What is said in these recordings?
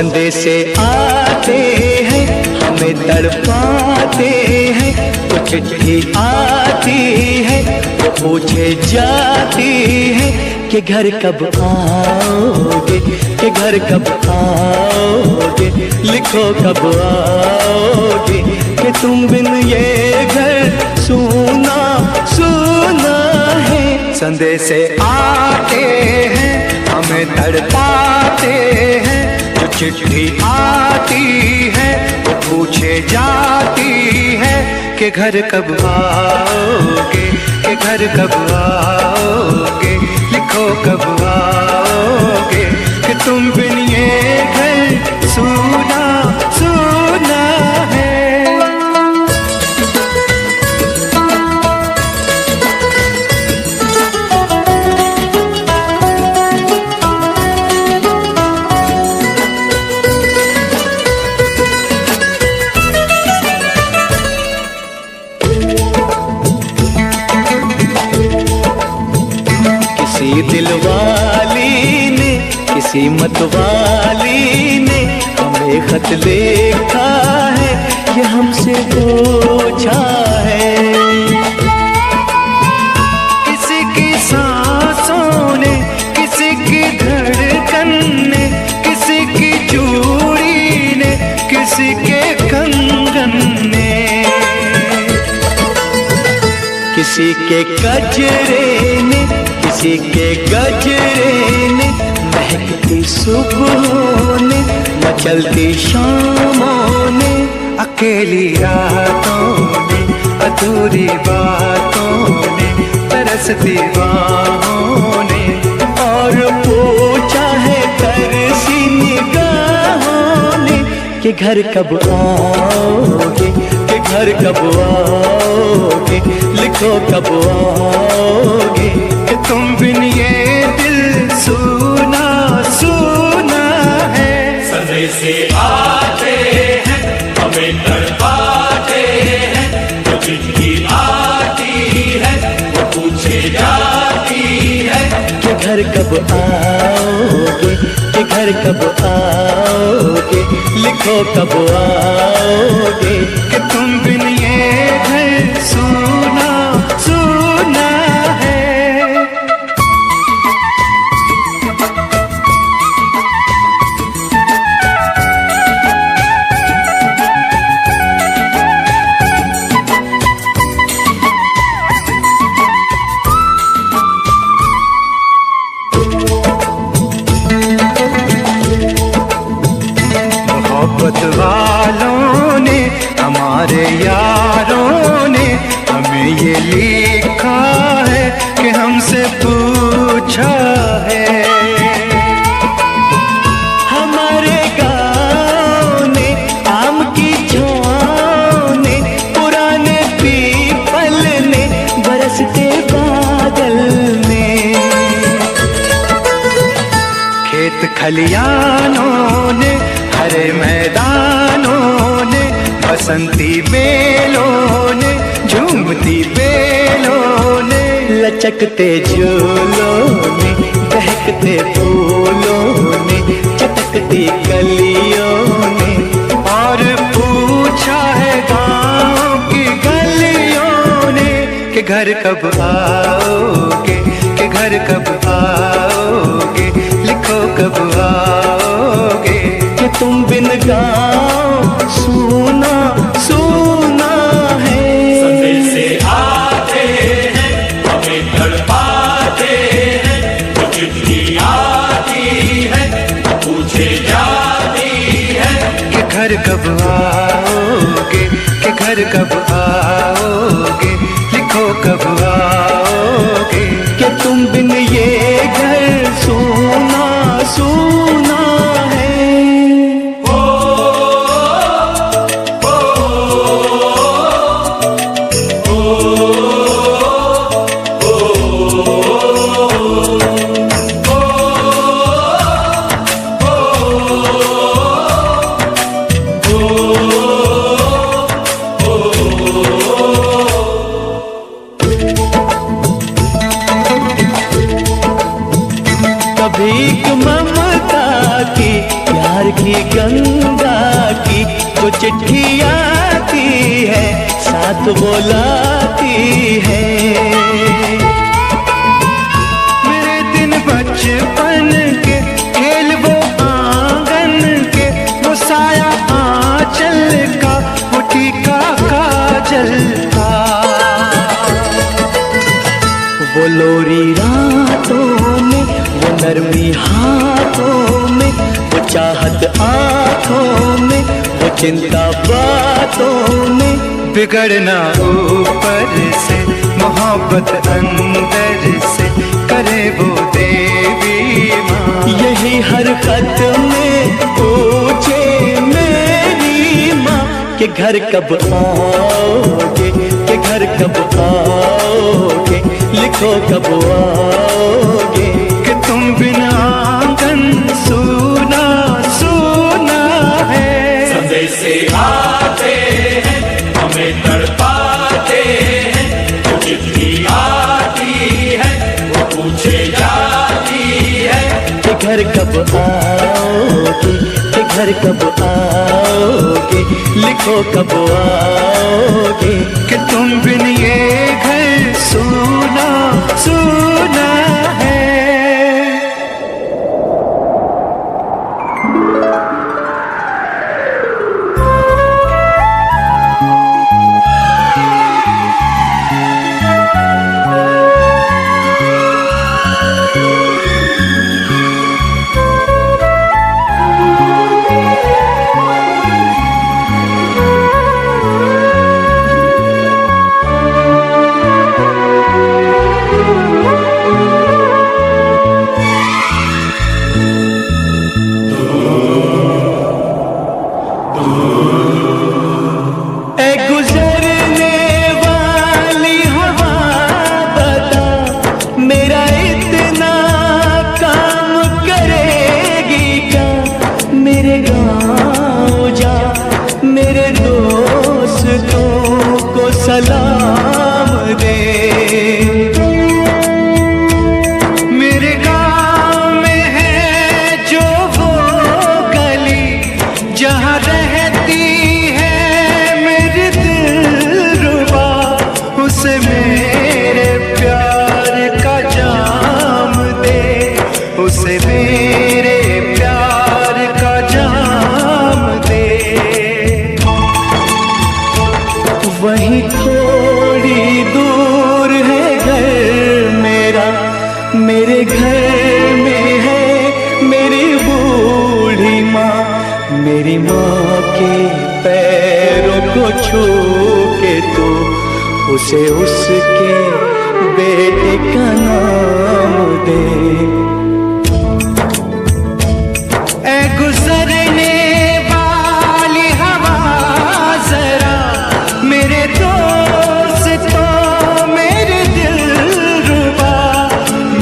संदेशे आते हैं हमें तड़पाते हैं, तो चिट्ठी आती है तो पूछे जाती है कि घर कब आओगे, कि घर कब आओगे, लिखो कब आओगे, कि तुम बिन ये घर सूना सूना है। संदेशे आते हैं हमें तड़पाते हैं, जो चिट्ठी आती है वो पूछे जाती है कि घर कब आओगे, कि घर कब आओगे, लिखो कब आओगे, कि तुम बिन ये घर सूना सूना है। किसी दिलवाली ने, किसी मतवाली ने हमें खत लिखा है, ये हमसे पूछा है। किसी की सांसों ने, किसी की धड़कन ने, किसी की चूड़ी ने, किसी के कंगन ने, किसी के गजरे ने, किसी के गजरे ने, महकती सुबहों ने, मचलती शामों ने, अकेली रातों ने, अधूरी बातों ने, तरसती बाहों ने, और पूछा है तरसी निगाहों ने कि घर कब आओगे, कि घर कब आओगे, लिखो कब आओगे, कि तुम बिन ये दिल सूना सूना है। संदेशे आते हैं हमें तड़पाते हैं, जो चिट्ठी आती है वो पूछे जाती है कि घर कब आओगे, कि घर कब आओगे, लिखो कब आओगे, कि तुम बिन ये घर सूना सूना है। मोहब्बत वालों ने, हमारे यारों ने हमें ये लिखा है कि हमसे पूछा है। हमारे गाँव ने, आम की छाँव ने, पुराने पीपल ने, बरसते बादल ने, खेत खलियानों ने, हरे मैदानों ने, बसंती बेलों ने, झूमती बेलों ने, लचकते झूलों ने, बहकते फूलों ने, चटकती कलियों ने, और पूछा है गाँव की गलियों ने कि घर कब आओगे, कि घर कब आओगे, लिखो कब आओगे, कि तुम बिन गाँव सूना सूना है। संदेशे आते हैं हमें तड़पाते हैं, जो चिट्ठी आती है पूछे जाती है कि घर कब आओगे, कि घर कब आओगे, लिखो कब आओगे, कि तुम बिन ये घर सूना सूना है। भीख ममता की प्यार की गंगा की जो चिट्ठी आती है साथ वो लाती है। मेरे दिन बचपन के खेल वो आंगन के, वो साया आंचल का, वो टीका काजल का, वो लोरी रातों में, वो नरमी हाथों में, वो चाहत आँखों में, वो चिंता बातों में। बिगड़ना ऊपर से, मोहब्बत अंदर से, करे वो देवी माँ। यही हर खत में पूछे मेरी माँ कि घर कब आओगे, कि घर कब आओगे, लिखो कब आओगे। कि तुम बिना आंगन सूना सूना है। संदेशे आते हैं हमें तड़पाते हैं, जो चिट्ठी आती है वो पूछे जाती है कि घर कब आओगे, कि घर कब आओगे, लिखो कब आओगे। कि तुम बिन ये घर सूना सूना है। सलाम दे। मेरे गाँव में है जो वो गली जहाँ रहती है मेरी दिलरुबा, उसे मेरे प्यार का जाम दे, उसे मेरे प्यार का जाम दे। वहीं थोड़ी दूर है घर मेरा, मेरे घर में है मेरी बूढ़ी माँ। मेरी माँ के पैरों को छू के तो उसे उसके बेटे का नाम दे। ऐ गुजरने वाली हवा जरा मेरे दोस्तों मेरे दिलरुबा,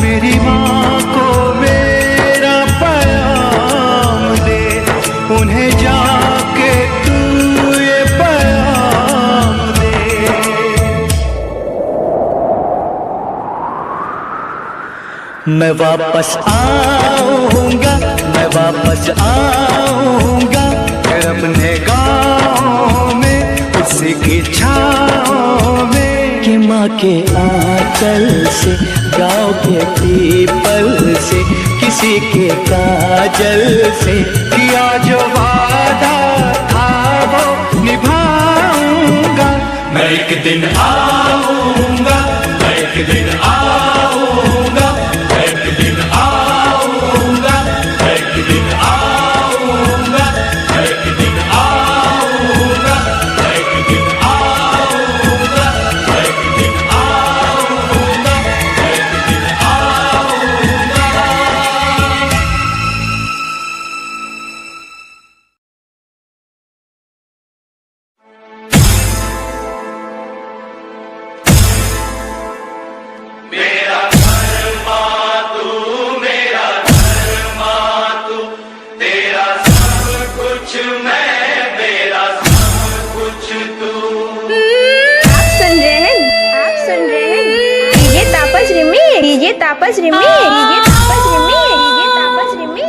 मेरी माँ को मेरा पैगाम दे, उन्हें जाके तू ये पैगाम दे। मैं वापस आऊंगा, मैं वापस आऊंगा फिर अपने गाँव में, उसी की छाँव में। कि माँ के आंचल से, गाँव के पीपल से, किसी के काजल से, किया जो वादा था वो निभाऊंगा। मैं एक दिन आऊंगा, मैं एक दिन आऊंगा, मैं एक दिन आऊंगा, मैं एक दिन आऊंगा, मैं एक दिन आऊंगा, मैं एक दिन आऊंगा, मैं एक दिन आऊंगा, मैं एक दिन आऊंगा। मेरा घर मातू, मेरा घर मातू, तेरा सब कुछ मैं, मेरा सब कुछ तू। आप सुन रहे हैं, आप सुन रहे हैं डीजे तापस रिमी, डीजे तापस रिमी, डीजे तापस रिमी, डीजे तापस रिमी।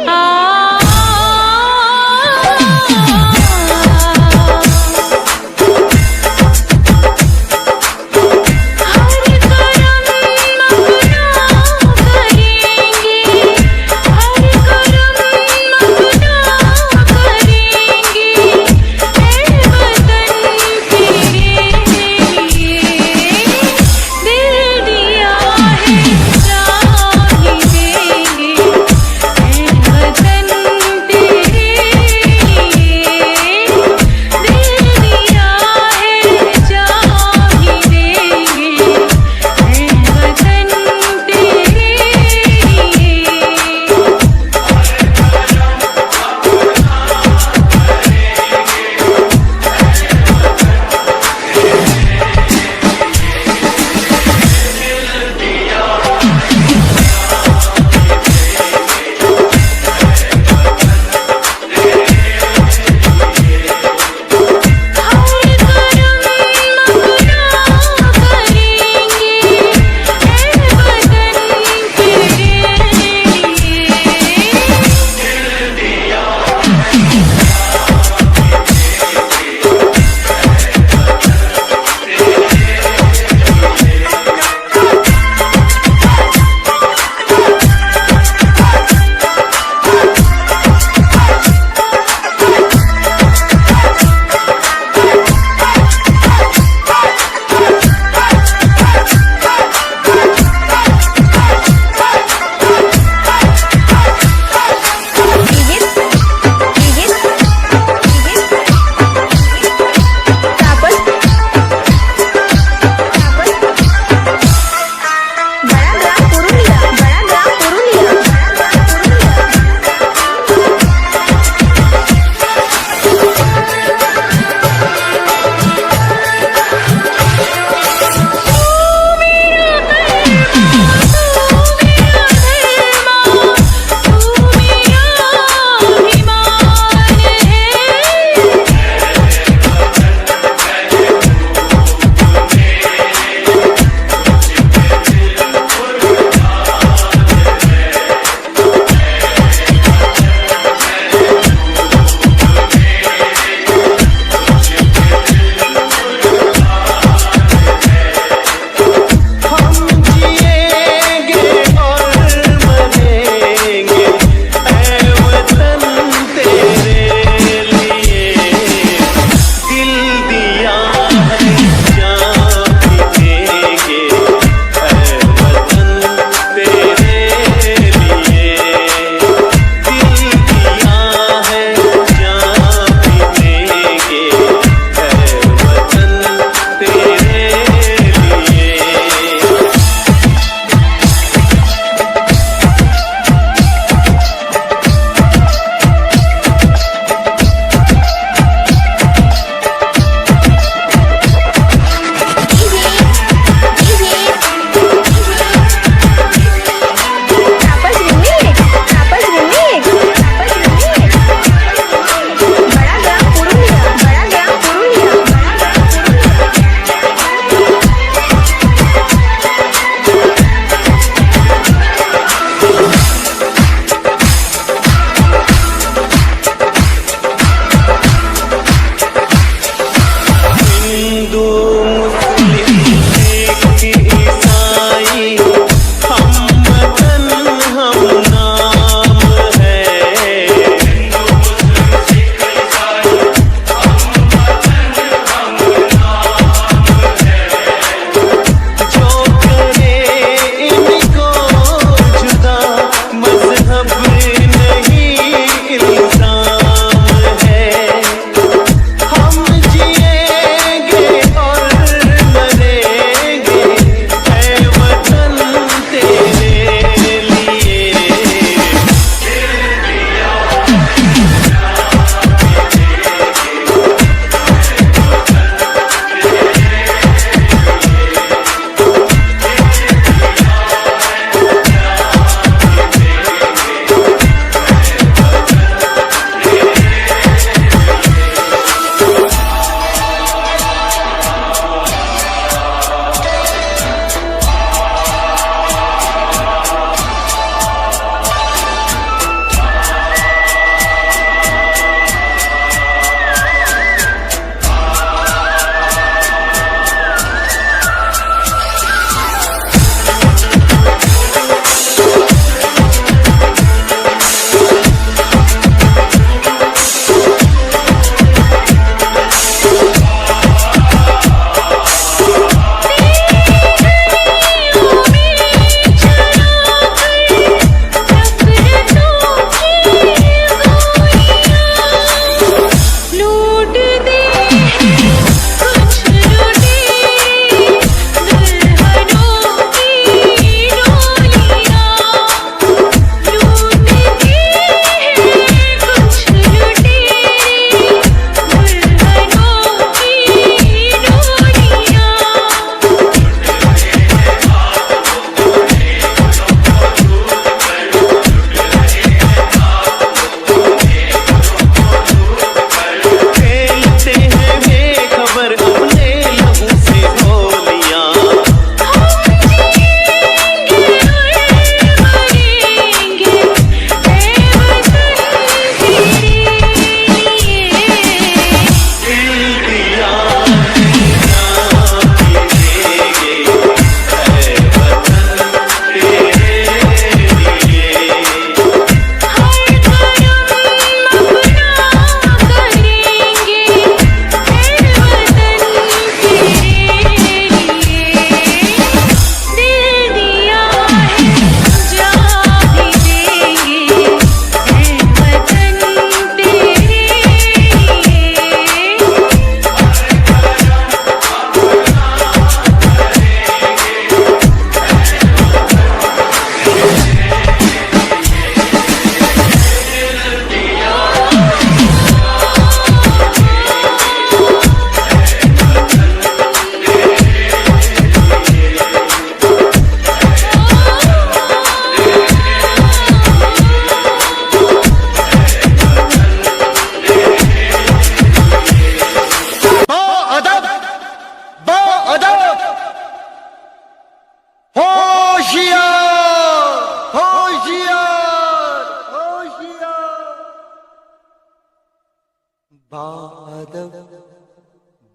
बादल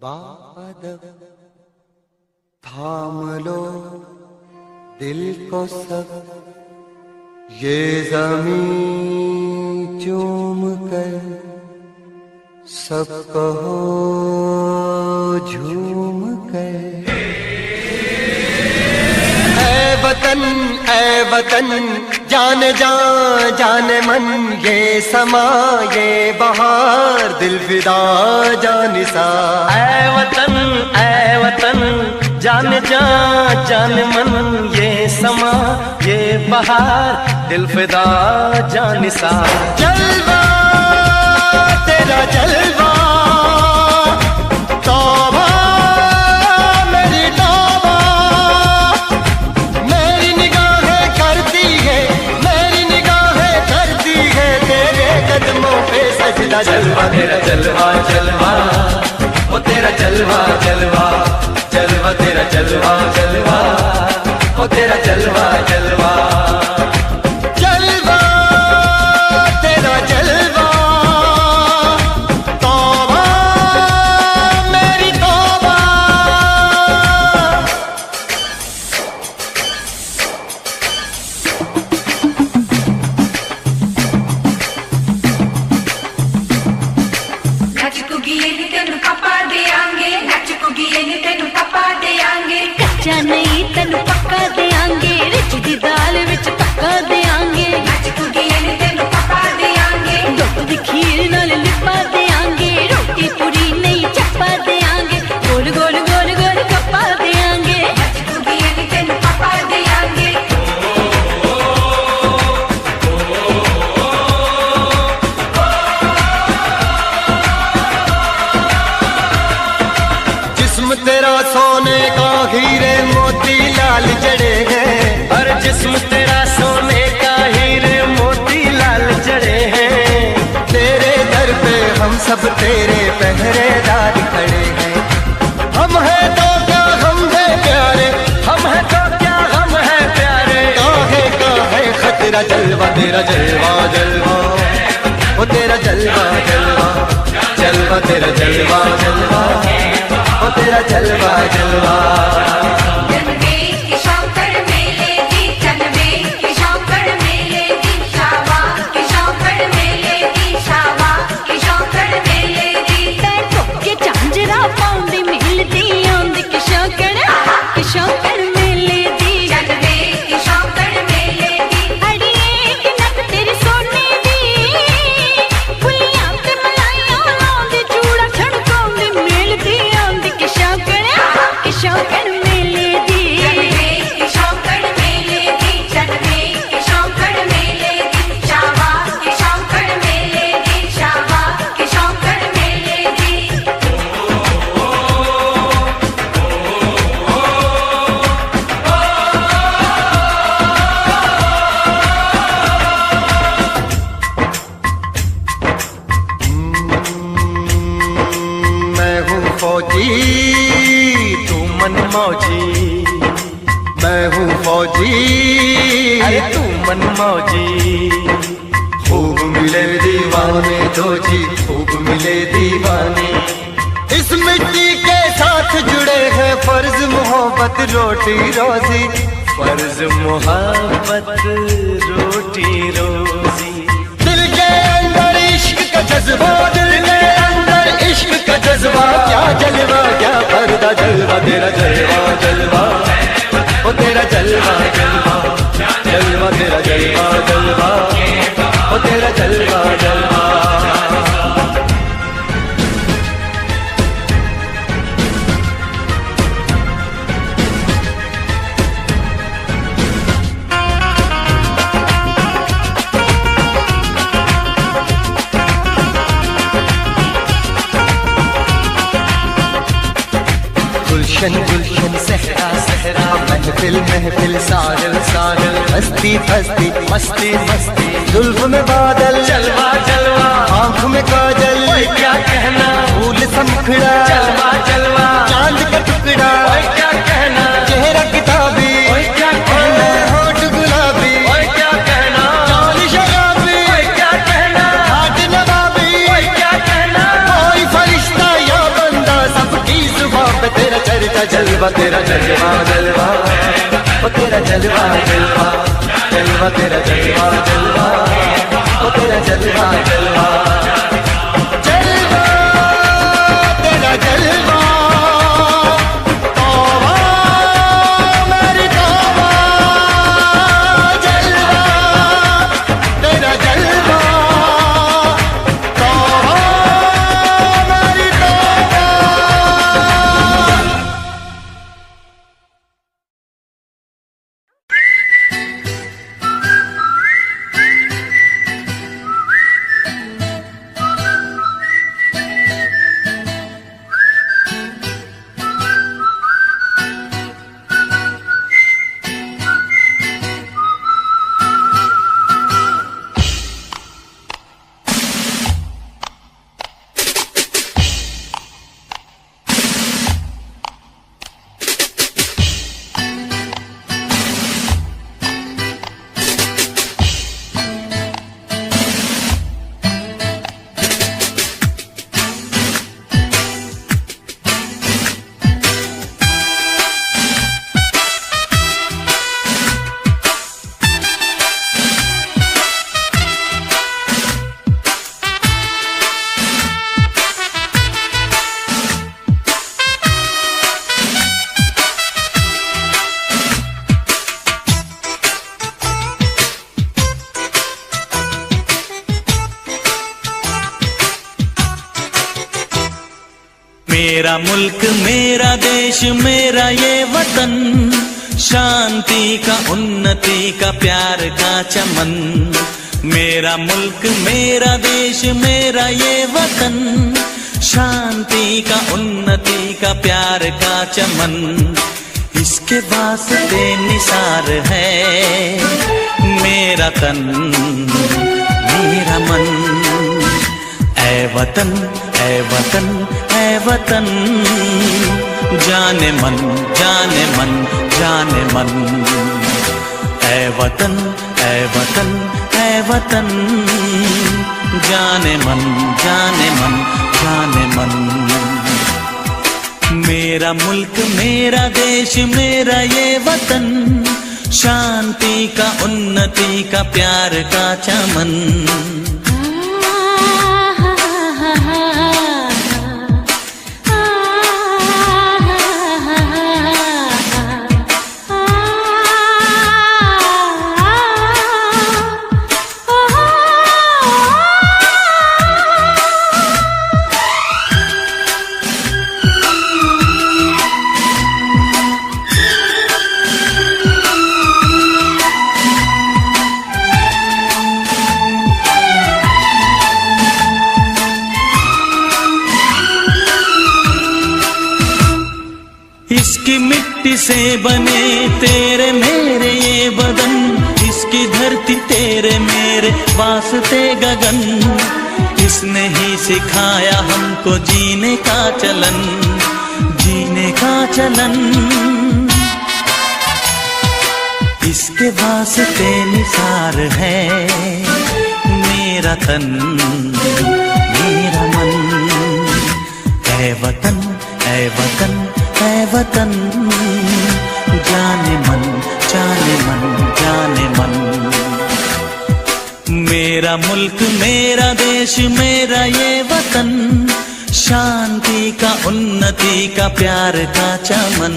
बादल थाम लो दिल को सब, ये ज़मीं चूम कर सब कहो झूम कर। ऐ वतन जान जान मन, ये समा ये बहार दिल फिदा जानिसा। ऐ वतन जान जान मन, ये समा ये बहार दिल फिदा जानिसा। जलवा तेरा जलवा, तौबा मेरी तौबा, मेरी निगाहें करती है, मेरी निगाहें करती है तेरे कदमों पे सजदा। जलवा तेरा जलवा जलवा, ओ तेरा जलवा जलवा, जलवा तेरा जलवा जलवा, ओ तेरा जलवा जलवा। जलवा तेरा जलवा, तौबा मेरी तौबा। कच्चा नहीं तेनू पक्का देंगे, रिच दी दाल विच पक्का देंगे। दुध दी खीर नाल लिपा देंगे, रोटी पूरी नहीं चप्पा देंगे। गोल गोल गोल गोल कप्पा देंगे। जिस्म तेरा सोने का हीरे मोती लाल जड़े हैं, और जिस्म तेरा सोने का हीरे मोती लाल जड़े हैं। तेरे दर पे हम सब तेरे पहरेदार खड़े हैं। हम हैं तो क्या हम हैं प्यारे, हम है तो क्या हम है प्यारे। काहे खतरा। जलवा तेरा जलवा जलवा, ओ तेरा जलवा जलवा, जलवा तेरा जलवा जलवा, ओ तेरा जलवा जलवा। झांझरा पाउंदी मिलदी आंदी किशोकड़ किशोकड़ मेले दी। अड़िए कि नक तेरी सोने दी, फुलियां ते मलाइयां लाउंदी, चूड़ा छड़काउंदी मिलदी आंदी किशोकड़ किशोकड़ मेले दी। मैं हूँ फौजी तू मन मौजी, मैं हूँ फौजी, अरे तू मन मौजी। खूब मिले दीवाने दो जी, खूब मिले दीवाने। इस मिट्टी के साथ जुड़े हैं फर्ज मोहब्बत रोटी रोजी। फर्ज मोहब्बत रोटी रोजी। दिल के अंदर इश्क का जज्बा, दिल के अंदर इश्क का जज्बा। क्या जलवा क्या पर्दा, जलवा तेरा जलवा जलवा, ओ तेरा जलवा जलवा, जलवा तेरा जलवा जलवा, ओ तेरा जलवा जलवा। गुलशन गुलशन सहरा सहरा, महफिल महफिल साहिल साहिल, हस्ती हस्ती मस्ती मस्ती। जुल्फ में बादल जलवा जलवा, आँख में काजल, ओए क्या कहना। फूल सा मुखड़ा, जलवा जलवा, चांद का टुकड़ा, ओए क्या कहना। चेहरा किताबी, ओए क्या कहना। होठ गुलाबी, ओए क्या कहना। चाल शराबी, ओए क्या कहना। हाथ नवाबी, ओए क्या कहना। कोई जलवा तेरा जलवा जलवा ओ तेरा जलवा जलवा जलवा तेरा जलवा जलवा ओ तेरा जलवा जलवा जलवा तेरा जलवा तौबा मेरी तौबा जलवा तेरा जलवा तौबा मेरी तौबा। मेरा मुल्क मेरा देश मेरा ये वतन, शांति का उन्नति का प्यार का चमन। मेरा मुल्क मेरा देश मेरा ये वतन, शांति का उन्नति का प्यार का चमन। इसके वास्ते निसार है मेरा तन मेरा मन। ऐ वतन ऐ वतन ऐ वतन, जाने मन जाने मन जाने मन। ऐ वतन ऐ वतन ऐ वतन, जाने मन जाने मन जाने मन। मेरा मुल्क मेरा देश मेरा ये वतन, शांति का उन्नति का प्यार का चमन। इसकी मिट्टी से बने तेरे मेरे ये बदन, इसकी धरती तेरे मेरे वास्ते गगन। इसने ही सिखाया हमको जीने का चलन, जीने का चलन। इसके वास्ते निसार है मेरा तन मेरा मन। ऐ वतन ऐ वतन ऐ वतन, जाने मन जाने मन जाने मन। मेरा मुल्क मेरा देश मेरा ये वतन, शांति का उन्नति का प्यार का चमन।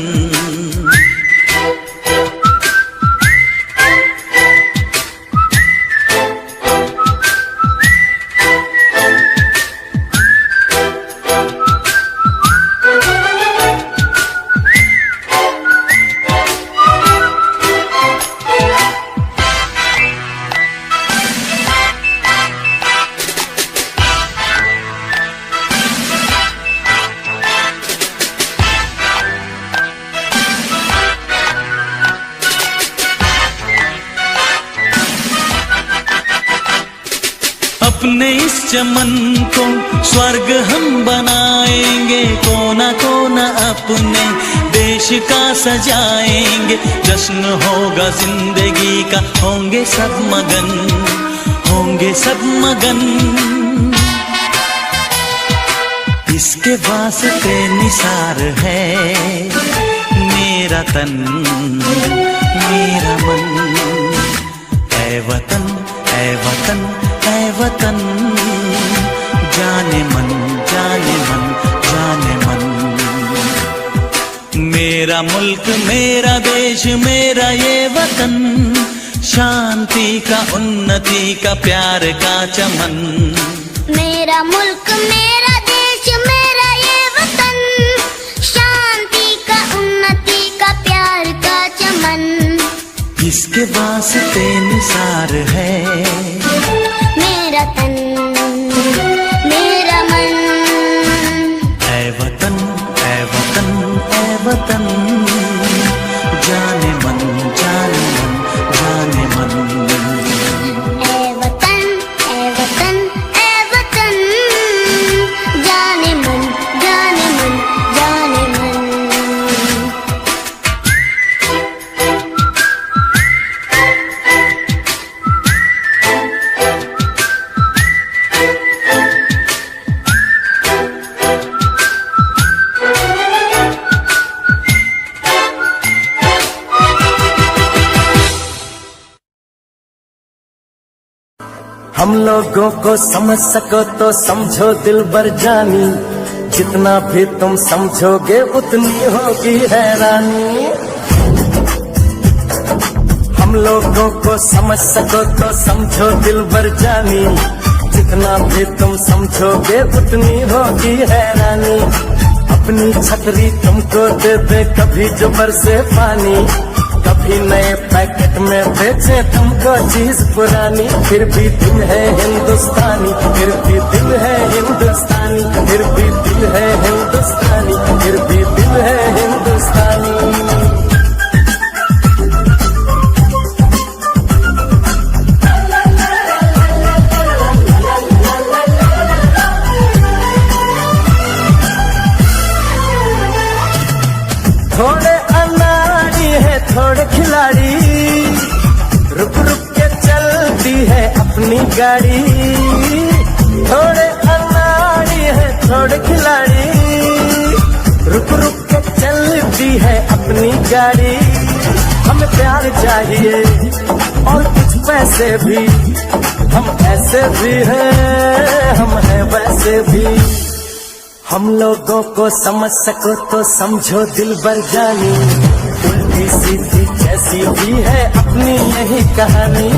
अपने इस चमन को स्वर्ग हम बनाएंगे, कोना कोना अपने देश का सजाएंगे। जश्न होगा जिंदगी का, होंगे सब मगन, होंगे सब मगन। इसके वास्ते निसार है मेरा तन मेरा मन, ऐ वतन ऐ वतन ऐ वतन, जाने मन जाने मन जाने मन। मेरा मुल्क मेरा देश मेरा ये वतन, शांति का उन्नति का प्यार का चमन। मेरा मुल्क मेरा देश मेरा ये वतन, शांति का उन्नति का प्यार का चमन। इसके वास्ते निसार है मेरा तन मेरा मन, ऐ वतन ऐ वतन ऐ वतन, जाने मन जाने मन जाने मन। ऐ वतन ऐ वतन ऐ वतन, जाने मन जाने मन जाने मन। हम लोगों को समझ सको तो समझो दिलबर जानी, जितना भी तुम समझोगे उतनी होगी हैरानी। हम लोगों को समझ सको तो समझो दिलबर जानी, जितना भी तुम समझोगे उतनी होगी हैरानी। अपनी छतरी तुमको दे दे कभी जो बरसे पानी, कभी नए पैकेट में बेचे तुमको चीज पुरानी। फिर भी दिल है हिंदुस्तानी, फिर भी दिल है हिंदुस्तानी, फिर भी दिल है हिंदुस्तानी, फिर भी दिल है हिंदुस्तानी। थोड़े अनाड़ी है थोड़े खिलाड़ी, रुक रुक के चलती है अपनी गाड़ी। थोड़े अनाड़ी है थोड़े खिलाड़ी, रुक रुक के चलती है अपनी गाड़ी। हमें प्यार चाहिए और कुछ पैसे भी, हम ऐसे भी हैं हम हैं वैसे भी। हम लोगों को समझ सको तो समझो दिलबर जानी, उल्टी सीधी जैसी भी है अपनी यही कहानी।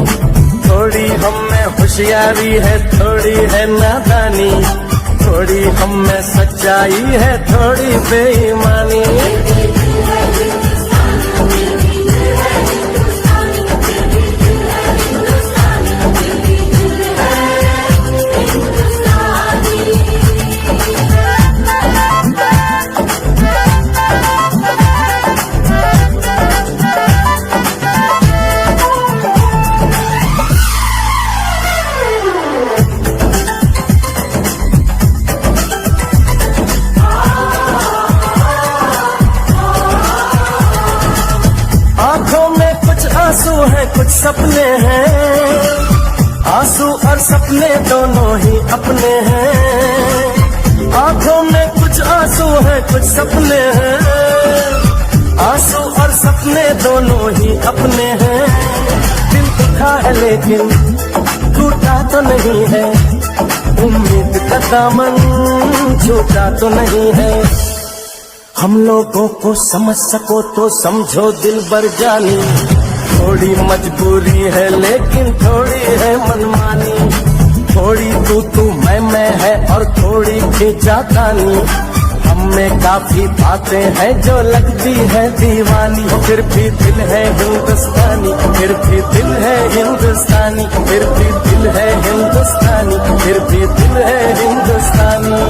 थोड़ी हम में होशियारी है थोड़ी है नादानी, थोड़ी हम में सच्चाई है थोड़ी बेईमानी। आंसू हैं कुछ सपने हैं, आंसू और सपने दोनों ही अपने हैं। आंखों में कुछ आंसू हैं कुछ सपने हैं, आंसू और सपने दोनों ही अपने हैं। दिल दुखा है लेकिन टूटा तो नहीं है, उम्मीद का दामन छूटा तो नहीं है। हम लोगों को समझ सको तो समझो दिलबर जानी, थोड़ी मजबूरी है लेकिन थोड़ी है मनमानी। थोड़ी तू मैं है और थोड़ी खींचातानी, हम में काफी बातें हैं जो लगती है दीवानी। फिर भी दिल है हिंदुस्तानी, फिर भी दिल है हिंदुस्तानी, फिर भी दिल है हिंदुस्तानी, फिर भी दिल है हिंदुस्तानी।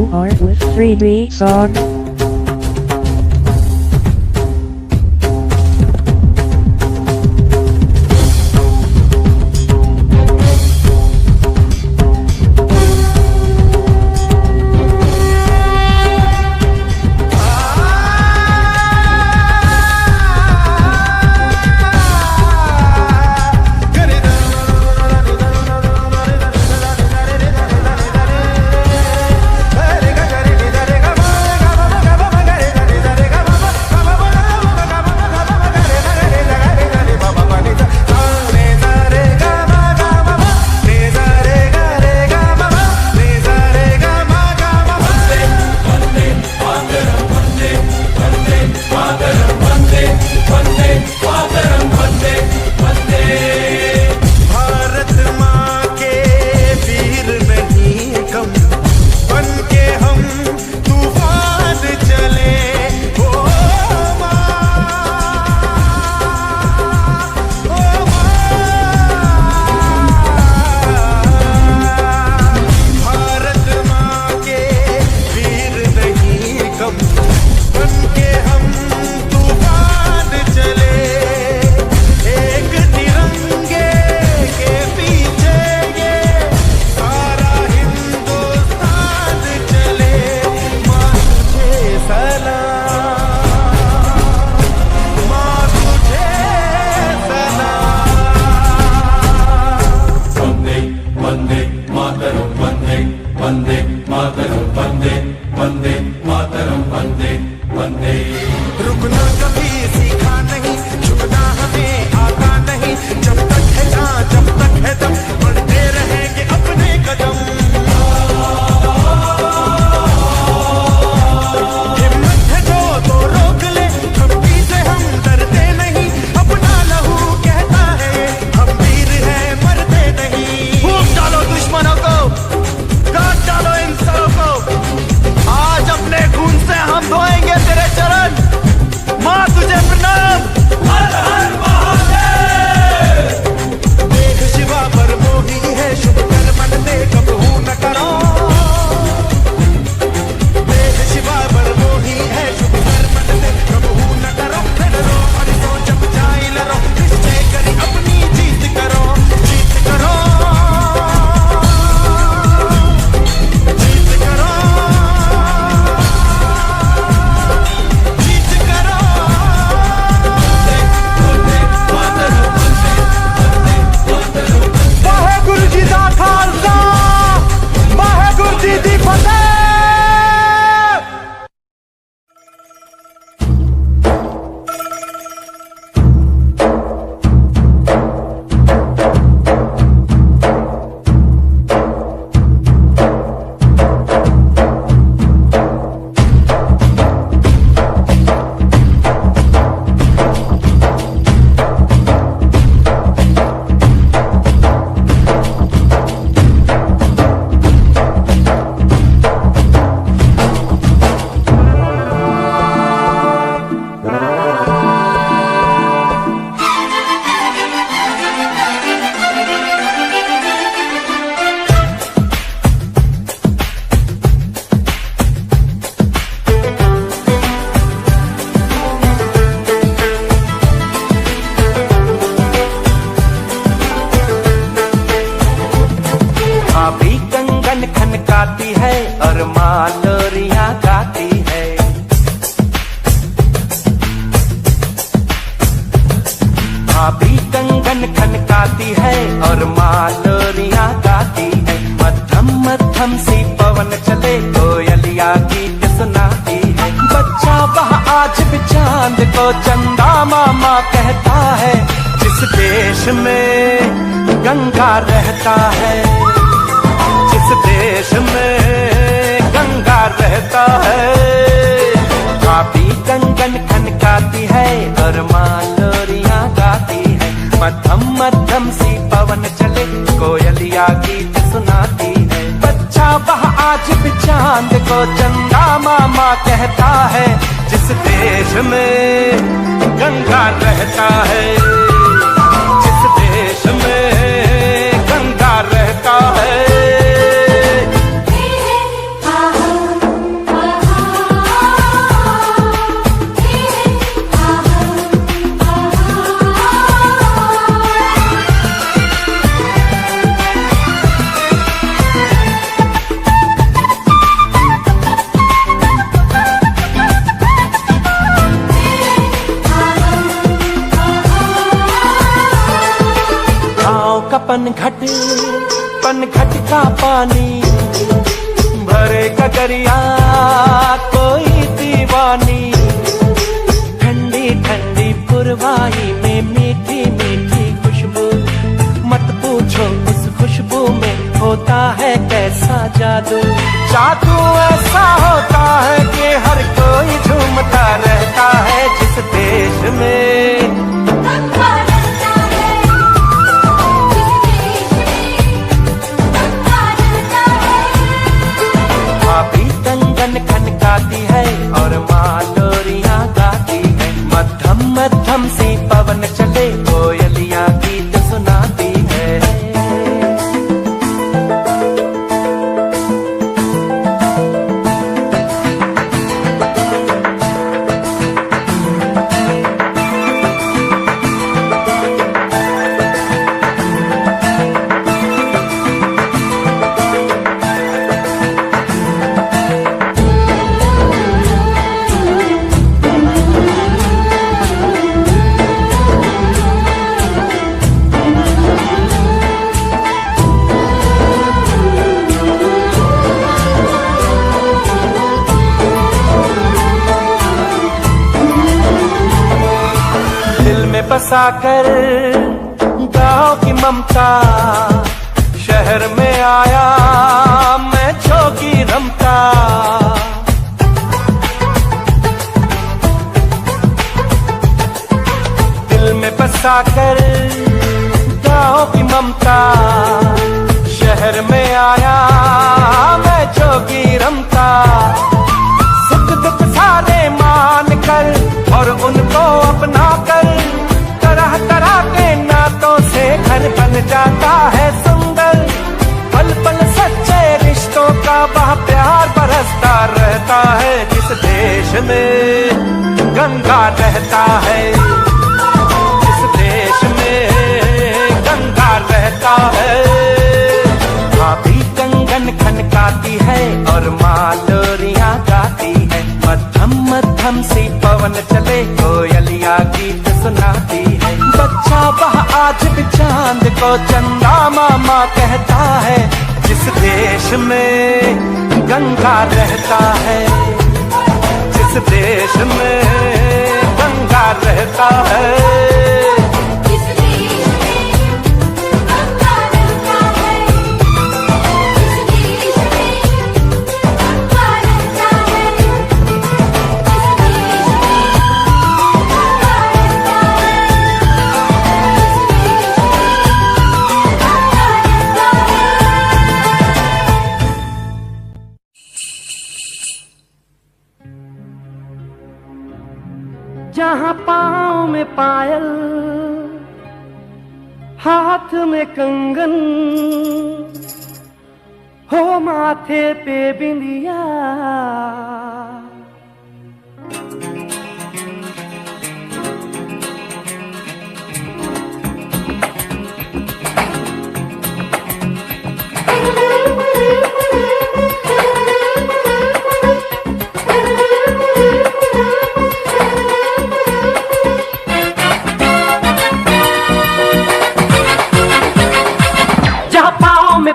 You are with 3D song. रुकना कभी सीखा नहीं, झुकना हमें आता नहीं। जब तक है जान, जब तक है दम, बढ़ते रहेंगे अपने कदम। हिम्मत है जो तो रोक ले, धमकी से हम डरते नहीं। अपना लहू कहता है हम वीर हैं, मरते नहीं। फूंक डालो दुश्मनों को, काट डालो इन सबों को। आज अपने खून से हम धोएंगे तेरे चरण। माँ तुझे प्रणाम। हर हर महादेव। देख शिवा पर मोही है, शुभ कर्म दे कबहू न करो। देख शिवा पर मोही है, शुभ कर्म दे कबहू न करो। लड़ो मरो जब जाए लड़ो, निश्चय करी अपनी जीत करो। जीत करो, जीत करो, जीत करो। वाहेगुरु जी दा खालसा, वाहेगुरु जी दी फतेह। भाभी कंगन खनकाती है और माँ लोरियां गाती है। भाभी कंगन खनकाती है और माँ लोरियां गाती है। मध्यम मध्यम सी पवन चले, कोयलिया गीत सुनाती है। बच्चा वह आज भी चांद को चंदा मामा कहता है। जिस देश में गंगा रहता है, जिस देश में गंगा रहता है। भाभी कंगन खनकाती है और माँ लोरियां गाती है। मध्यम मध्यम सी पवन चले, कोयलिया गीत सुनाती है। बच्चा वह आज भी चांद को चंदा मामा कहता है। जिस देश में गंगा रहता है, जिस देश में गंगा रहता है। का पनघट का पानी भरे गगरिया कोई दीवानी। ठंडी ठंडी पुरवाई में मीठी मीठी खुशबू, मत पूछो उस खुशबू में होता है कैसा जादू। जादू ऐसा होता है कि हर कोई झूमता रहता है जिस देश में भाभी कंगन खनकाती है और माँ लोरियां गाती है। मध्यम मध्यम सी पवन चले कोयलियां गीत सुनाती है। बसाकर गाँव की ममता शहर में आया मैं जोगी रमता। दिल में बसाकर गाँव की ममता शहर में आया मैं जोगी रमता। सुख दुख सारे मान कर और उनको अपना कर तरह तरह के नातों से घर बन जाता है सुंदर। पल पल सच्चे रिश्तों का वह प्यार बरसता रहता है जिस देश में गंगा रहता है। जिस देश में गंगा रहता है। भाभी कंगन खनकाती है और माँ लोरियां गाती है। मध्यम मध्यम सी पवन चले कोयलियां गीत सुनाती है। बच्चा वह आज भी चांद को चंदा मामा कहता है जिस देश में गंगा रहता है। जिस देश में गंगा रहता है। जहाँ पाँव में पायल हाथ में कंगन हो माथे पे बिंदिया।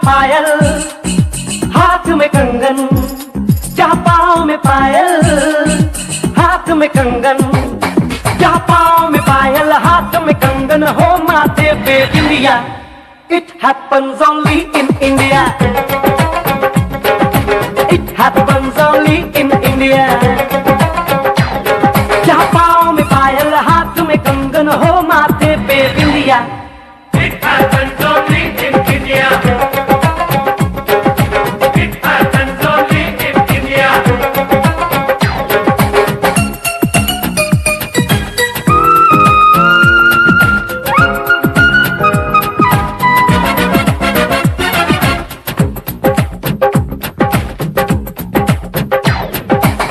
पायल हाथ में कंगन, जहाँ पाँव में पायल हाथ में कंगन, जहाँ पाँव में पायल हाथ में कंगन हो माथे पे बिंदिया। It happens only in India. It happens only in India. जहाँ पाँव में पायल हाथ में कंगन हो माथे पे बिंदिया। It happens only in India.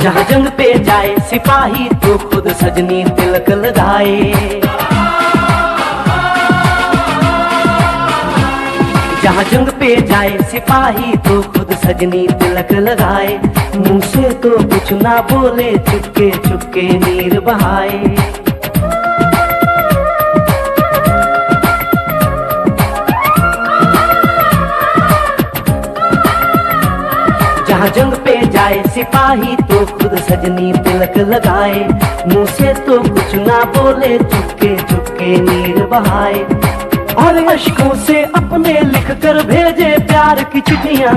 जहाँ जंग पे जाए सिपाही तो खुद सजनी तिलक लगाए। जहाँ जंग पे जाए सिपाही तो खुद सजनी तिलक लगाए। मुंह से तो कुछ ना बोले चुपके चुपके नीर बहाए। जहाँ जंग पे जाए सिपाही तो खुद सजनी तिलक लगाए, मुंह से तो कुछ ना बोले, चुपके चुपके नीर बहाए, और अश्कों से अपने लिख कर भेजे प्यार की चिट्ठियां।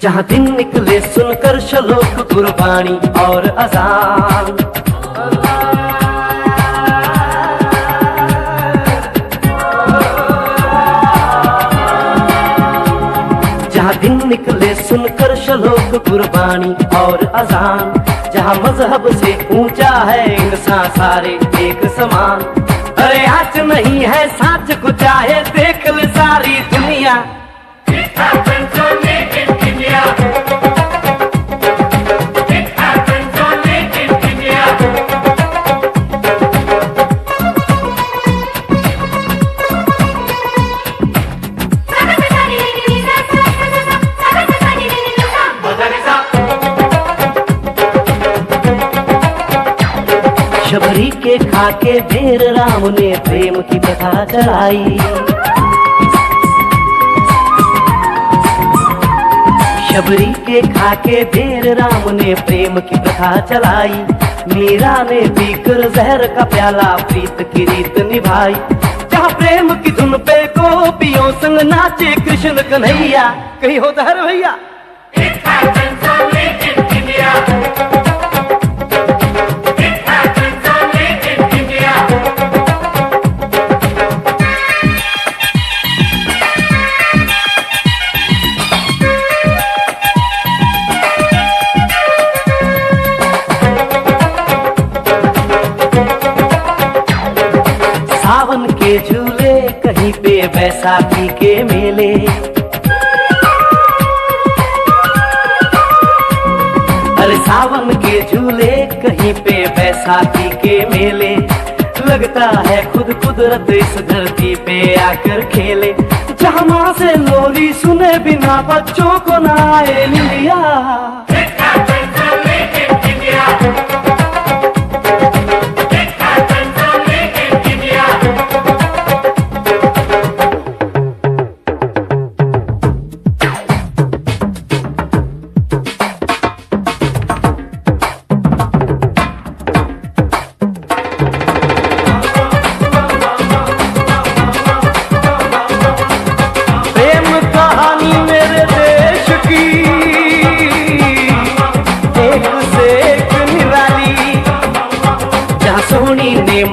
जहाँ दिन निकले सुनकर श्लोक गुरबानी और अजान, जहाँ दिन निकले सुनकर श्लोक गुरबानी और अजान, जहाँ मजहब से ऊंचा है इंसान सारे एक समान। अरे आज नहीं है साच को चाहे देख ले सारी दुनिया। It happens only in India. It happens only in India. Shabari के खाके बेर राम ने प्रेम की कथा चलाई, शबरी के खाके बेर राम ने प्रेम की प्रथा चलाई, मीरा ने पीकर जहर का प्याला प्रीत की रीत निभाई। जहाँ प्रेम की धुन पे गोपियों संग नाचे कृष्ण कन्हैया, कहीं होता है भैया। It happens only in India. It happens only in India. सावन के झूले कहीं पे बैसाखी के मेले, अरे सावन के झूले कहीं पे बैसाखी के मेले, लगता है खुद कुदरत इस धरती पे आकर खेले। जहाँ माँ से लोरी सुने बिना बच्चों को ना आए निंदिया।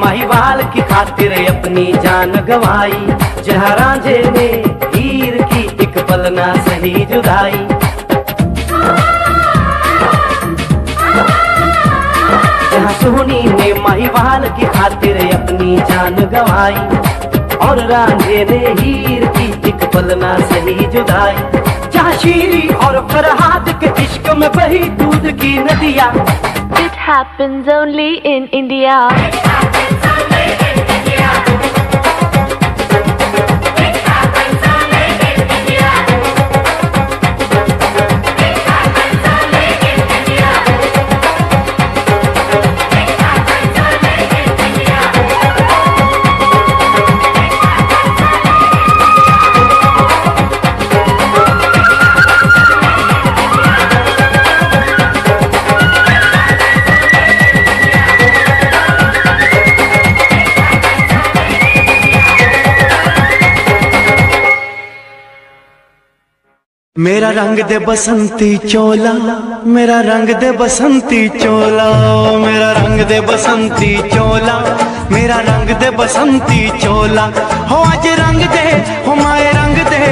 माहीवाल की खातिर अपनी जान गवाई, जहाँ रांझे ने हीर की एक पल ना सही जुदाई। जहाँ सोनी ने माहीवाल की खातिर अपनी जान गवाई, और रांझे ने हीर की एक पल ना सही जुदाई। जहाँ शीरी और फरहाद के इश्क में बही दूध की नदियाँ। It happens only in India. It happens only in India. It happens only in India. It happens only in India. It happens only in India. मेरा रंग दे बसंती चोला, मेरा रंग दे बसंती चोला, मेरा रंग दे बसंती चोला, मेरा रंग दे बसंती चोला। हो आज रंग दे, हो माए रंग दे,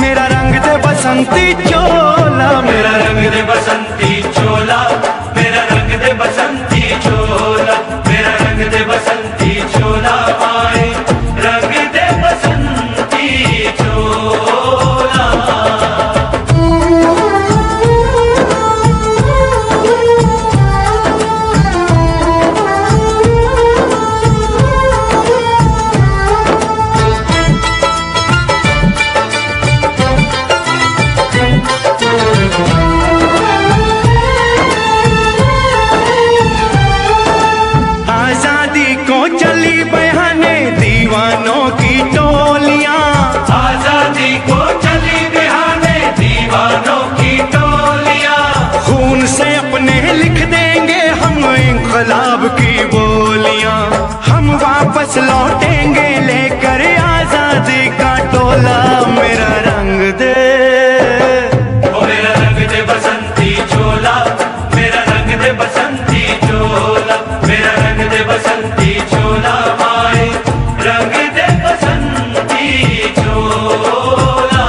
मेरा रंग दे बसंती चोला, मेरा रंग दे बसंती चोला, मेरा रंग दे बसंती चोला, मेरा रंग दे बसंती चोला, आए रंग दे बसंती चोला। से अपने लिख देंगे हम इंकलाब की बोलियां, हम वापस लौटेंगे लेकर आजादी का टोला। मेरा रंग दे, ओ मेरा रंग दे बसंती चोला, मेरा रंग दे बसंती चोला, मेरा रंग दे बसंती चोला, माए रंग दे बसंती चोला।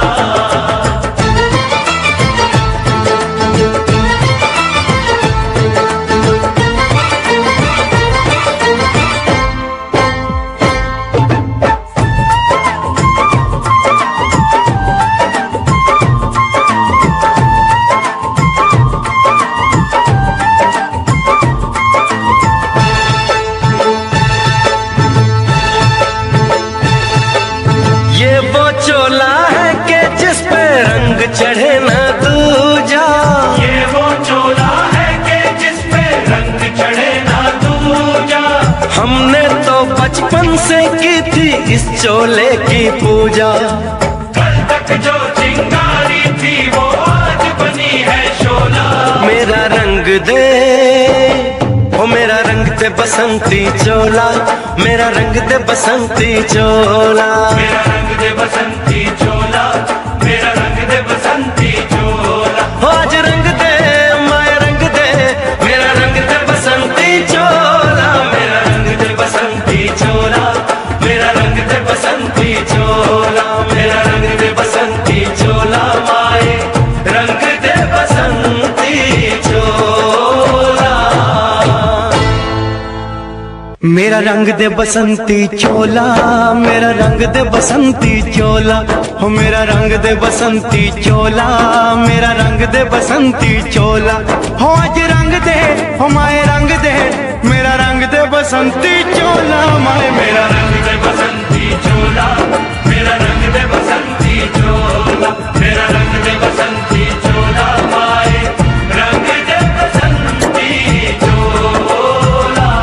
ये वो चोला है कि जिस पे रंग चढ़े न दूजा, ये वो चोला है कि जिस पे रंग चढ़े ना दूजा। हमने तो बचपन से की थी इस चोले की पूजा। कल तक जो चिंगारी थी वो आज बनी है शोला। मेरा रंग दे, ओ मेरा रंग दे बसंती चोला, मेरा रंग दे बसंती चोला। मेरा रंग दे बसंती चोला, मेरा रंग दे बसंती चोला। हो आज रंग दे, माय रंग दे, मेरा रंग दे बसंती चोला, मेरा रंग दे बसंती चोला, मेरा रंग दे बसंती चोला, मेरा रंग दे बसंती चोला, माय रंग दे बसंती चोला। मेरा रंग दे बसंती चोला, मेरा रंग दे बसंती चोला, हो मेरा रंग दे बसंती चोला, मेरा रंग दे बसंती चोला। हो आज रंग दे, हो माए रंग दे, मेरा रंग दे बसंती चोला, माए मेरा रंग दे बसंती चोला, मेरा रंग दे बसंती चोला, मेरा रंग दे बसंती चोला, माए रंग दे बसंती चोला।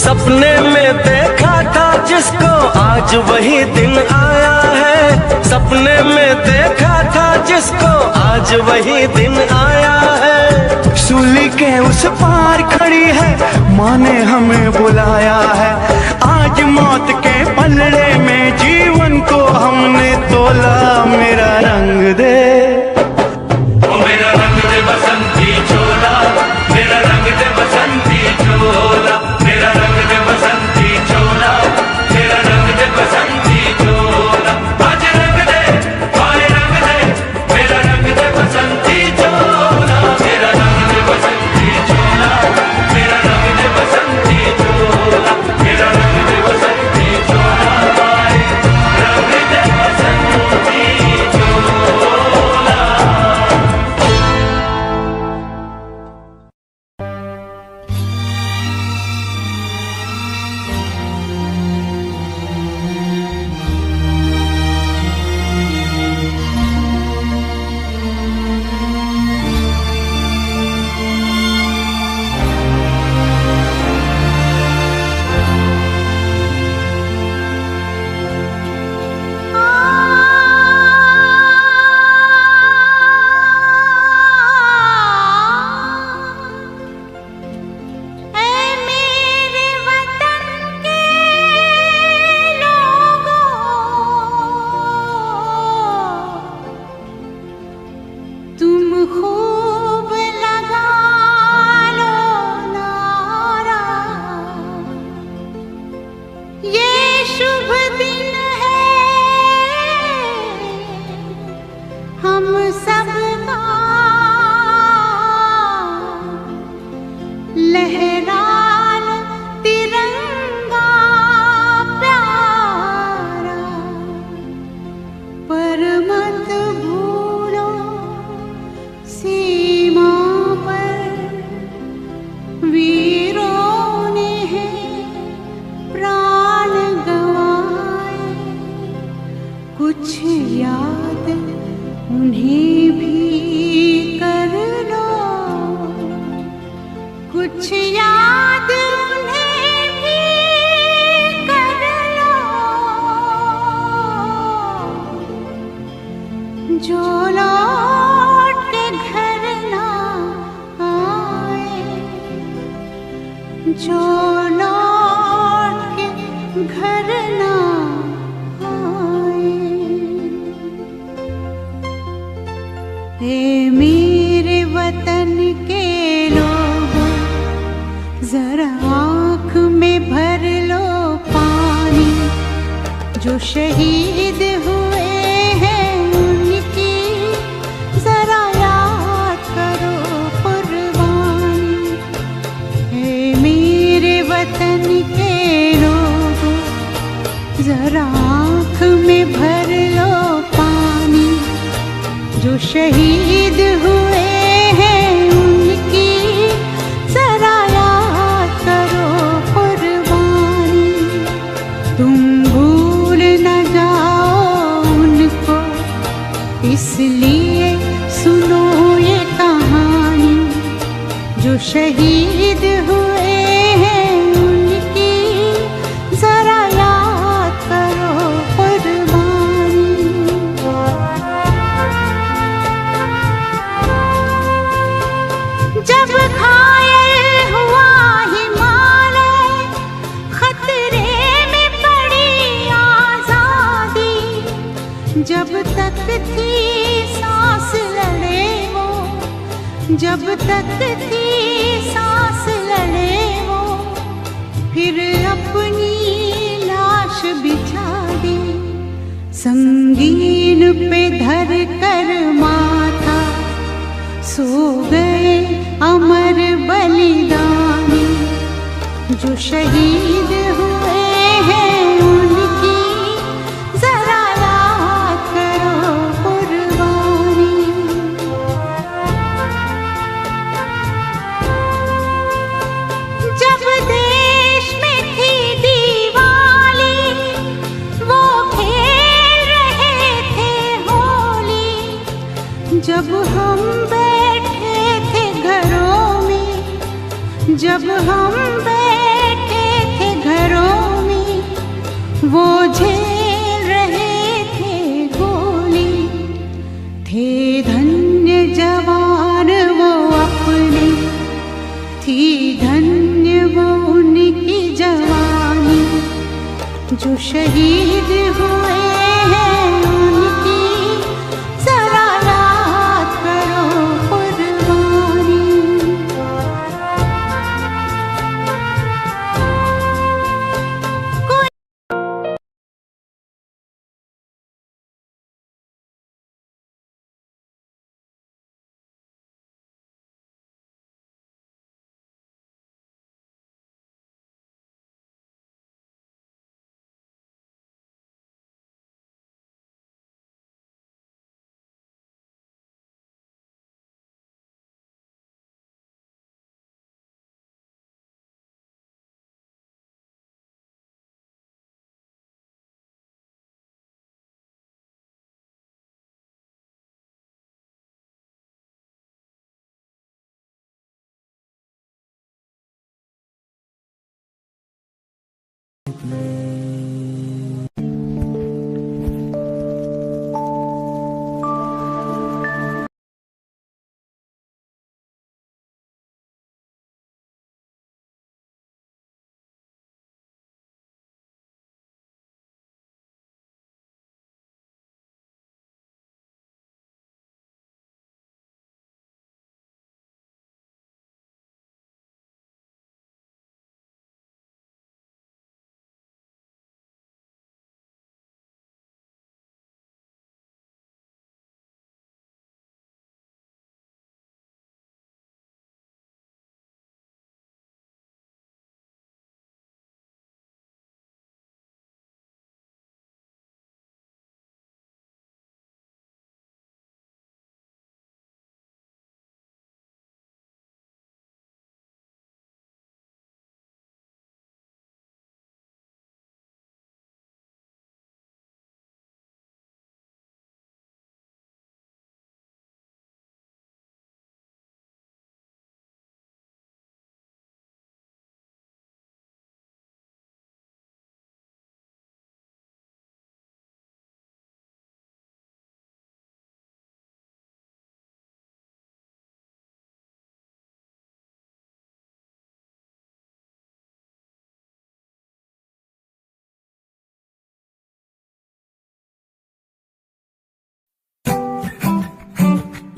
सपने में देखा था जिसको आज वही दिन आया है, सपने में देखा था जिसको आज वही दिन आया है। सूली के उस पार खड़ी है, माँ ने हमें बुलाया है। आज मौत के पलड़े में जीवन को हमने तोला। मेरा रंग दे, ओ मेरा रंग दे बसंती चोला, मेरा रंग दे बसंती चोला, मेरा रंग दे बसंती चोला, मेरा रंग दे बसंती चोला। आज रंग दे, माए रंग दे, मेरा रंग दे बसंती चोला, मेरा रंग दे बसंती चोला, मेरा रंग दे बसंती चोला। शहीद हुए हैं उनकी जरा याद करो कुर्बानी। है मेरे वतन के लोगों जरा आँख में भर लो पानी। जो शहीद हुए हैं उनकी जरा याद करो कुर्बानी। तुम भूल न जाओ उनको इसलिए सुनो ये कहानी। जो शहीद हुए हैं उनकी जरा याद करो कुर्बानी। जब घायल हुआ हिमालय खतरे में पड़ी आजादी। जब तक थी सांस लड़े वो, जब तक थी सांस लड़े वो, फिर अपनी लाश बिछा दी। संगीन पे धर कर माथा सो गए अमर बलिदानी। जो शहीद हुए हैं उनकी जरा याद करो कुर्बानी। जब देश में थी दिवाली वो खेल रहे थे होली। जब हम बैठे थे घरों में, जब हम बैठे थे घरों में, वो झेल रहे थे गोली। थे धन्य जवान वो अपने, थी धन्य वो उनकी जवानी। जो शहीद हुए हैं उनकी जरा याद करो कुर्बानी।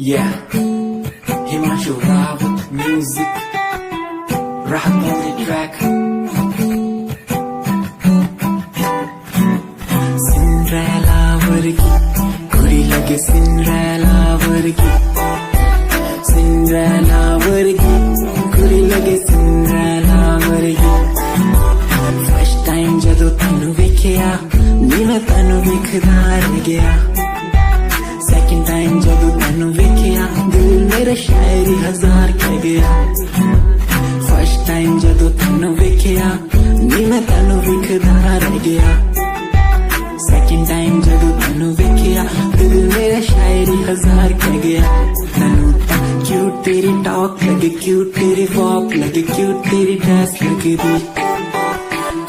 Yeah, Himanshu Rao with music, rock on the track. तेनू वेखदा रह गया सेकंड टाइम जदों तेनू वेखिया दिल मेरा शायरी हजार कह गया फर्स्ट टाइम जदों तेनू वेखिया नी मैं तेनू वेखदा रह गया सेकंड टाइम जदों तेनू वेखिया दिल मेरा शायरी हजार कह गया तेनू क्यूट तेरी टॉक लगे क्यूट तेरी वॉक लगे क्यूट तेरी ड्रेस लगे दी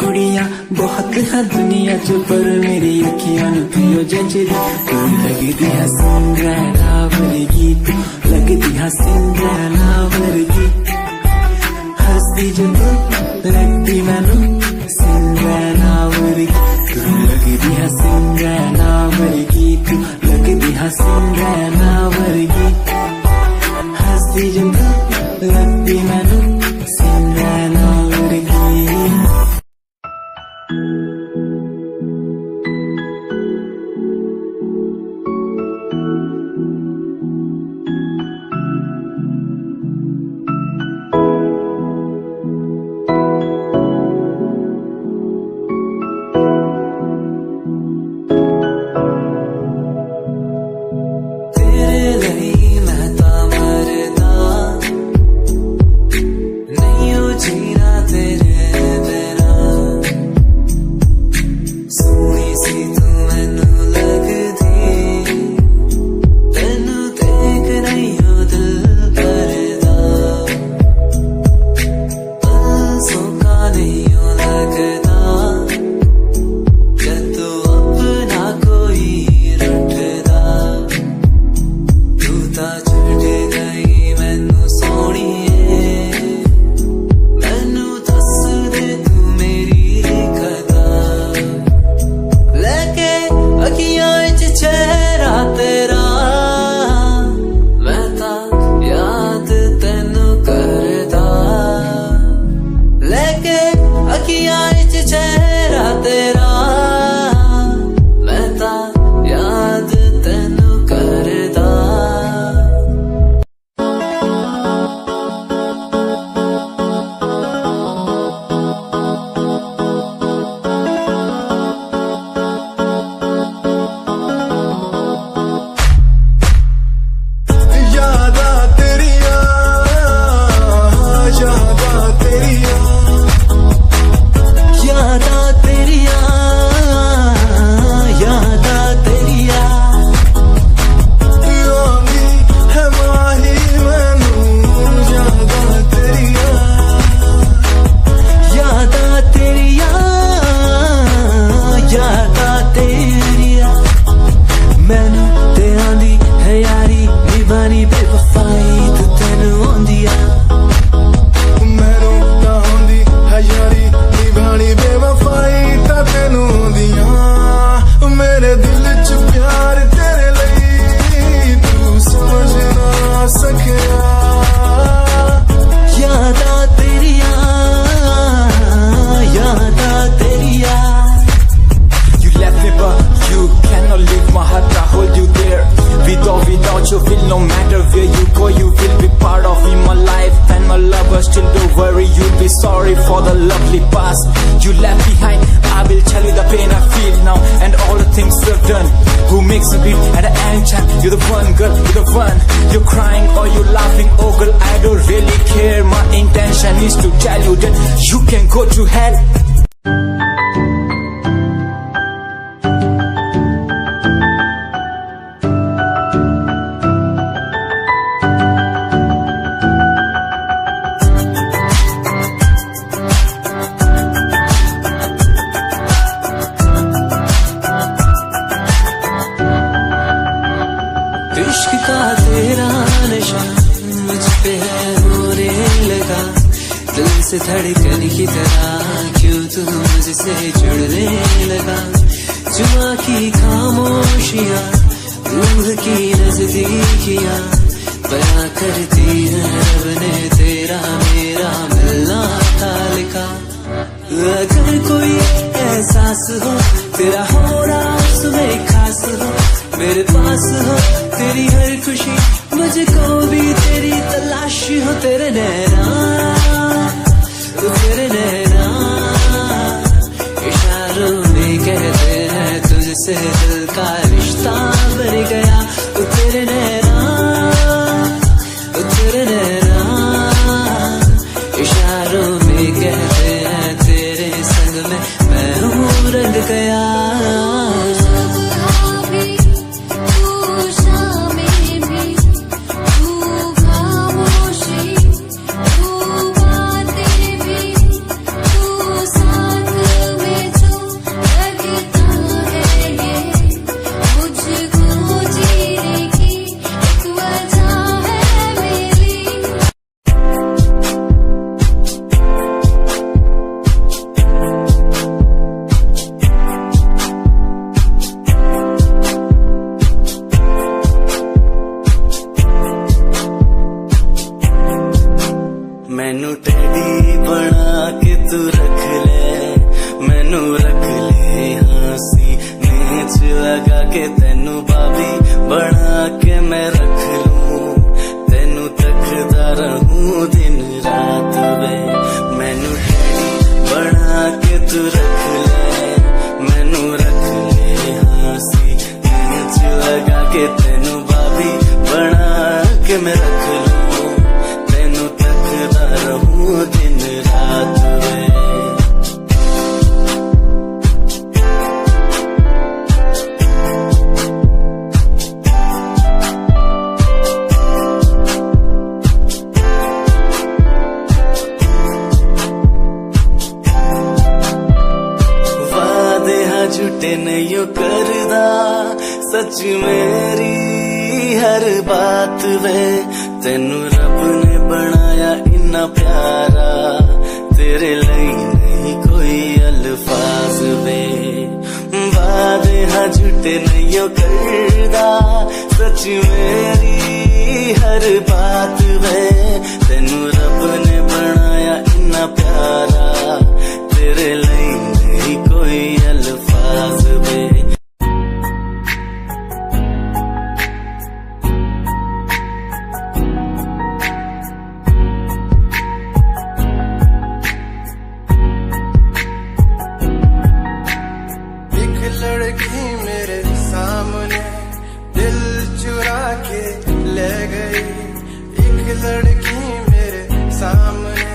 कुड़िया बहुत है दुनिया च पर मेरी अखियां पियो जजदी तू लगदी है सिंड्रेला वर्गी तू लगदी है सिंड्रेला वर्गी हंसदी जो तू लगदी मैनू सिंड्रेला वर्गी तू लगदी है सिंड्रेला वर्गी तू लगदी है सिंड्रेला वर्गी हंसदी जो तू लगदी मैनू सिंड्रेला वर्गी इशारों में कहते हैं तुझे से दिल का रिश्ता बढ़ गया। तेरे नैना इशारों में कहते हैं तेरे संग में मैं हूँ रंग गया। मैनू टेडी बना के तू रख ले, मैनू रख ले हंसी नीच लगा के तेनू भाभी बना के मैं रख लूं, तेनू तकदा रहूं दिन रात वे। मैनू टेडी बना के तू रख ले, मैनू रख ले हंसी नीच लगा के तेनू भाभी बना के मैं रख लूं, तेनू तकदा रहूं दिन रात वे। झूठे नहीं करदा सच मेरी हर बात वे, तेनू रब ने बनाया इन्ना प्यारा, तेरे लिए नहीं कोई अल्फाज वे। वादे हाँ झूठे नहीं करदा सच मेरी हर बात वे, तेनू रब ने बनाया इन्ना प्यारा, तेरे लिए नहीं कोई अल्फाज वे। लड़की मेरे सामने दिल चुरा के ले गई, एक लड़की मेरे सामने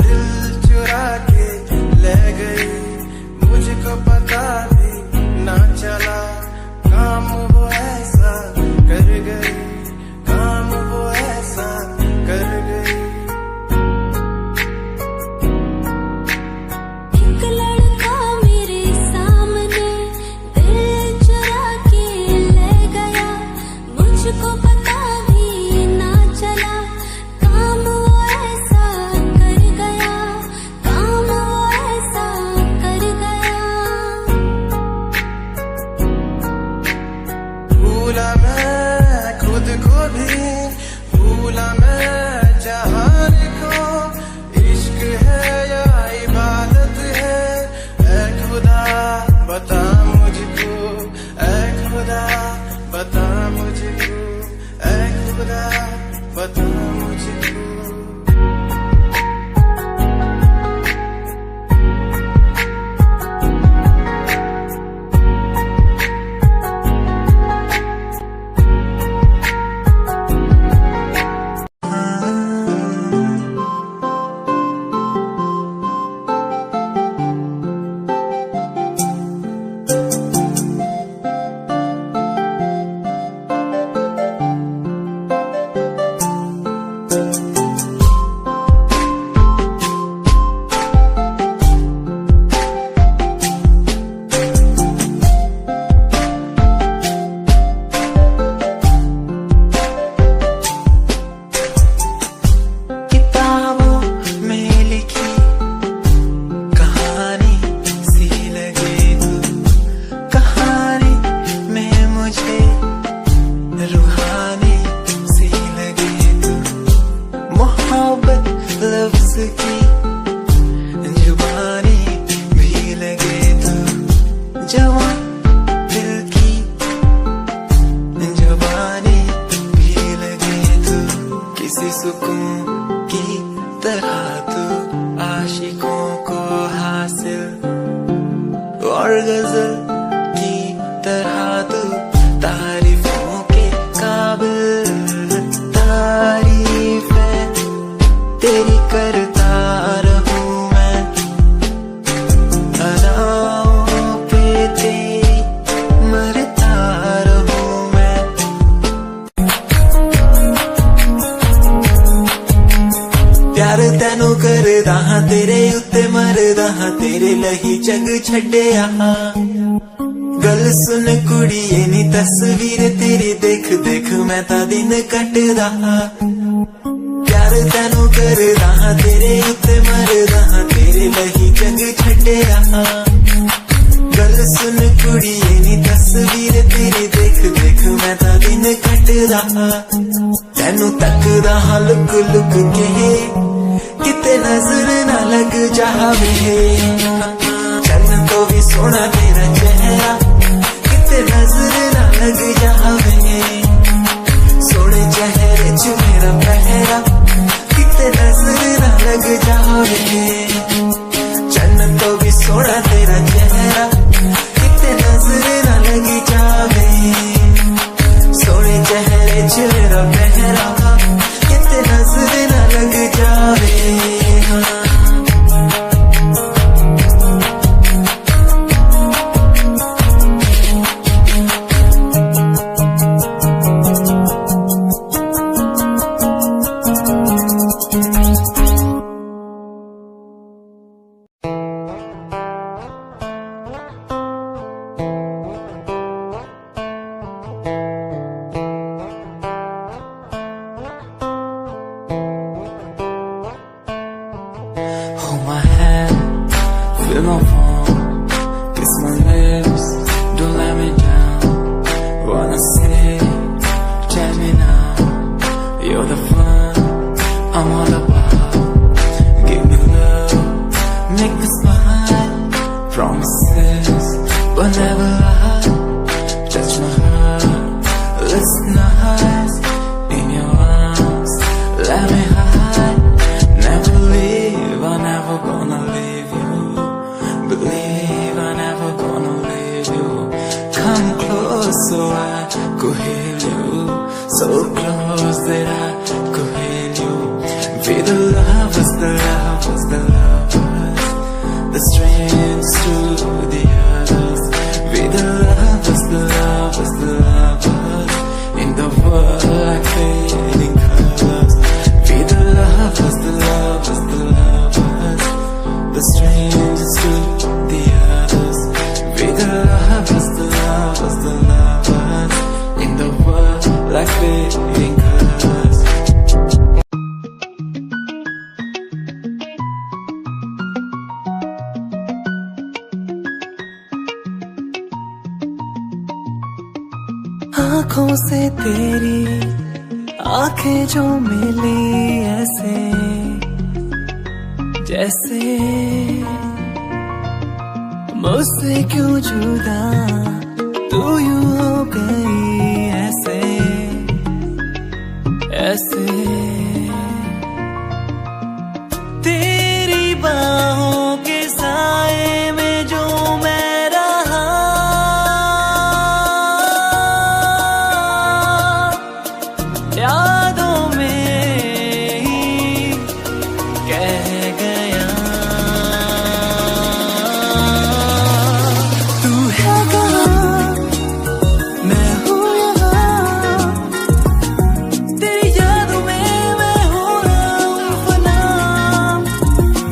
दिल चुरा के ले गई, मुझको पता भी ना चला काम वो ऐसा कर गई, काम वो ऐसा कर गई। मुझको पता भी ना चला काम वो ऐसा कर गया, काम वो ऐसा कर गया। भूला मैं खुद को भी, भूला मैं जहान को, इश्क है या इबादत है, ऐ खुदा बता मुझको, ऐ खुदा बता मुझको, ऐ खुदा बता मुझको। सुकून की तरह तू आशिकों को हासिल और गजल की तेरे लही जग छड्डिया गल सुन कुड़िए नी तस्वीर तेरी देख देख मैं ता दिन कटदा प्यार तैनू करदा तेरे उत्ते मरदा तेरे लही जग छड्डिया गल सुन कुड़िए नी तस्वीर तेरी देख देख मैं ता दिन कटदा तैनू तकदा लुक लुक के किते नजर ना लग जावे चन्न तो भी सोना तेरा चेहरा किते नजर ना लग जावे सोने चेहरे च मेरा पहरा किते नजर ना लग जावे चन्न तो भी सोना तेरा चेहरा किते नजर ना लग जावे सोने चेहरे च मेरा पहरा किते नजर ना लग जावे Hold my hand, feel my palm, kiss my lips, don't let me down. Wanna say, tell me now, you're the fun I'm all about. Give me love, make me smile, promises, but never lie. Touch my heart, listen nice, in your arms, let me hide. Never leave, I'm never gonna leave you. Believe I'm never gonna leave you. Come close so I could heal you. So close that I could heal you. Be the lovers, the lovers, the lovers, the strangers to the others. Be the lovers, the lovers, the lovers, in the world like fading colors. Be the lovers, the lovers, the lovers, the strangers to the others. Be the lovers, the lovers, the lovers, in the world like fading colors. आँखों से तेरी आंखें जो मिली ऐसे जैसे मुझसे क्यों जुदा तू यूं हो गई ऐसे ऐसे तेरी बाहों के साए में जो मैं रहा यादों में ही कह गया तू है कहाँ मैं हूँ यहाँ तेरी यादों में मैं हो रहा हूँ फना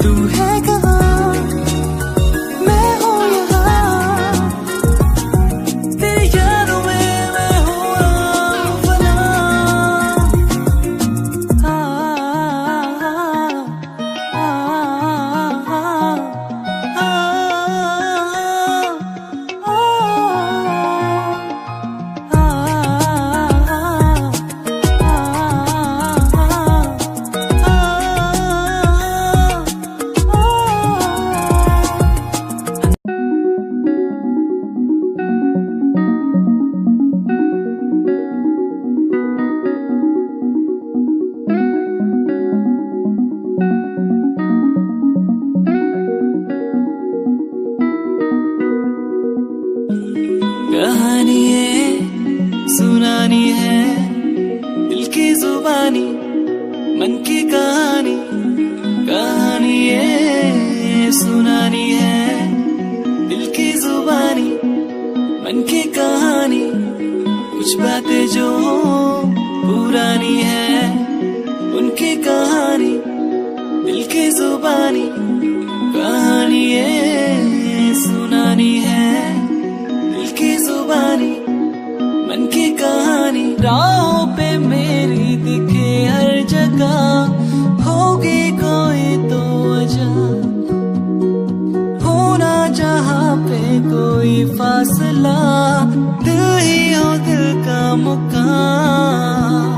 तू है कहाँ मैं हूँ यहाँ तेरी यादों में मैं हो रहा हूँ फना कहानी है सुनानी है दिल की जुबानी मन की कहानी कहानी है सुनानी है दिल की जुबानी मन की कहानी कुछ बातें जो पुरानी है उनकी कहानी दिल की जुबानी कहानी है जुबानी मन की कहानी राहों पे मेरी दिखे हर जगह होगी कोई तो वजह होना जहाँ पे कोई फासला दिल ही हो दिल का मुकाम